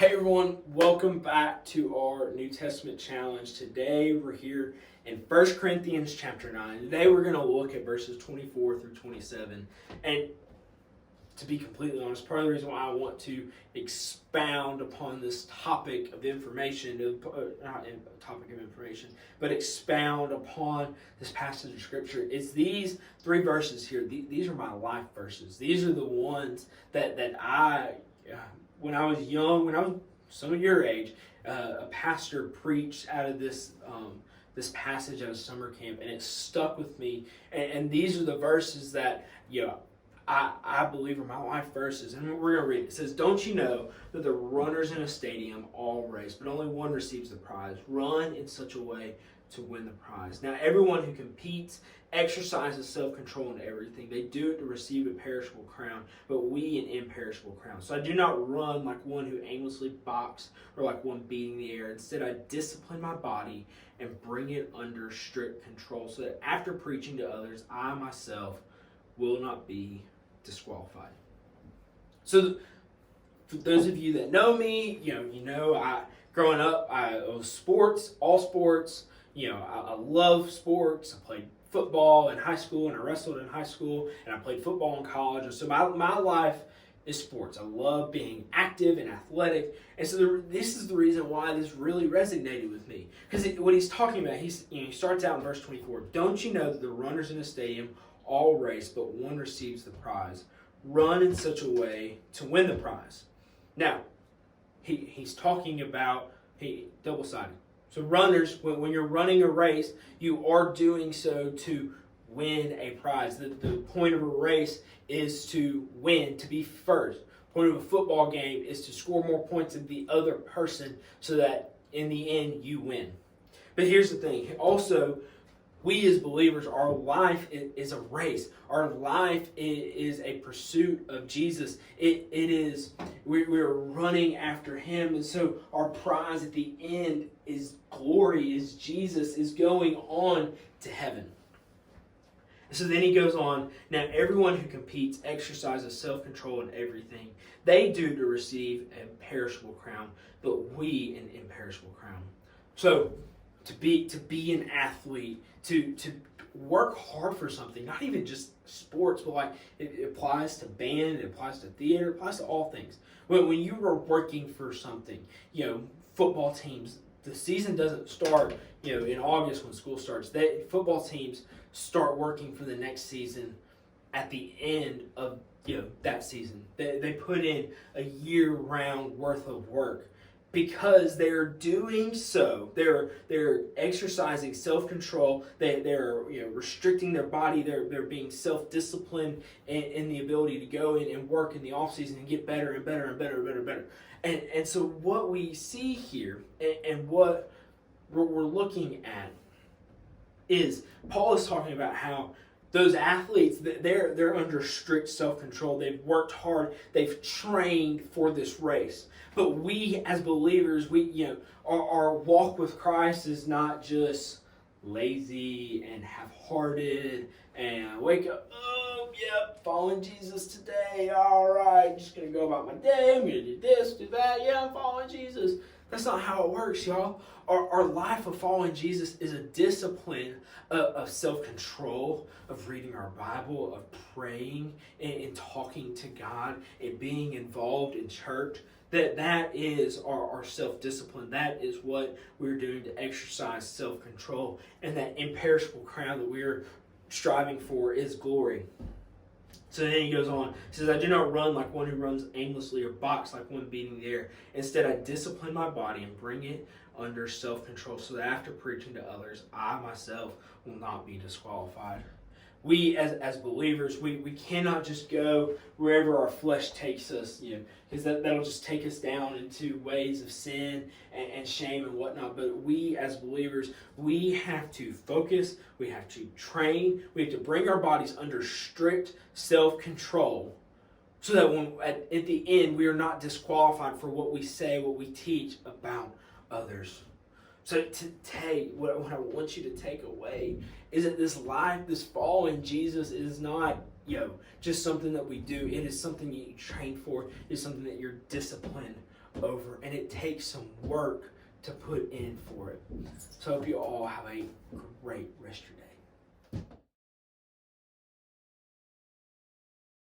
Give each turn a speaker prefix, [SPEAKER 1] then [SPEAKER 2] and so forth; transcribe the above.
[SPEAKER 1] Hey everyone, welcome back to our New Testament challenge. Today we're here in 1 Corinthians chapter 9. Today we're going to look at verses 24 through 27. And to be completely honest, part of the reason why I want to expound upon this topic of information, not topic of information, but expound upon this passage of Scripture is these three verses here. These are my life verses. These are the ones that I... when I was young, when I was some of your age, a pastor preached out of this passage at a summer camp, and it stuck with me. And these are the verses that I believe are my life verses. And we're going to read it. It says, "Don't you know that the runners in a stadium all race, but only one receives the prize? Run in such a way to win the prize. Now everyone who competes exercises self-control in everything. They do it to receive a perishable crown, but we an imperishable crown. So I do not run like one who aimlessly boxes or like one beating the air. Instead, I discipline my body and bring it under strict control, so that after preaching to others, I myself will not be disqualified." So for those of you that know me, I growing up, I was sports, all sports. I love sports. I played football in high school, and I wrestled in high school, and I played football in college. And so my life is sports. I love being active and athletic. And so this is the reason why this really resonated with me. Because what he's talking about, he starts out in verse 24. "Don't you know that the runners in a stadium all race, but one receives the prize? Run in such a way to win the prize." Now, he's talking about double-sided. So runners, when you're running a race, you are doing so to win a prize. The point of a race is to win, to be first. The point of a football game is to score more points than the other person so that in the end you win. But here's the thing. Also, we as believers, our life is a race. Our life is a pursuit of Jesus. We're running after Him. And so our prize at the end is glory, is Jesus, is going on to heaven. So then he goes on, "Now everyone who competes exercises self-control in everything. They do to receive a perishable crown, but we an imperishable crown." So to be an athlete, to work hard for something, not even just sports, but like it applies to band, it applies to theater, it applies to all things. When you are working for something, football teams, the season doesn't start, in August when school starts. Football teams start working for the next season at the end of that season. They put in a year-round worth of work. Because they're doing so, they're exercising self-control. They're restricting their body. They're being self-disciplined in the ability to go in and work in the off season and get better and better and better and better and better. And so what we see here and what we're looking at is Paul is talking about how those athletes, they're under strict self-control. They've worked hard. They've trained for this race. But we as believers, our walk with Christ is not just lazy and half-hearted and wake up, following Jesus today. All right, just going to go about my day. I'm going to do this, do that. Yeah, I'm following Jesus. That's not how it works, y'all. Our life of following Jesus is a discipline of self-control, of reading our Bible, of praying and talking to God, and being involved in church. That is our self-discipline. That is what we're doing to exercise self-control. And that imperishable crown that we're striving for is glory. So then he goes on. He says, "I do not run like one who runs aimlessly or box like one beating the air. Instead, I discipline my body and bring it under self-control, so that after preaching to others, I myself will not be disqualified." We as believers, we cannot just go wherever our flesh takes us, because that'll just take us down into ways of sin and shame and whatnot. But we as believers, we have to focus, we have to train, we have to bring our bodies under strict self-control, so that when at the end we are not disqualified for what we say, what we teach about others. So today, what I want you to take away is that this life, this following Jesus is not, just something that we do. It is something you train for. It is something that you're disciplined over, and it takes some work to put in for it. So I hope you all have a great rest of your day.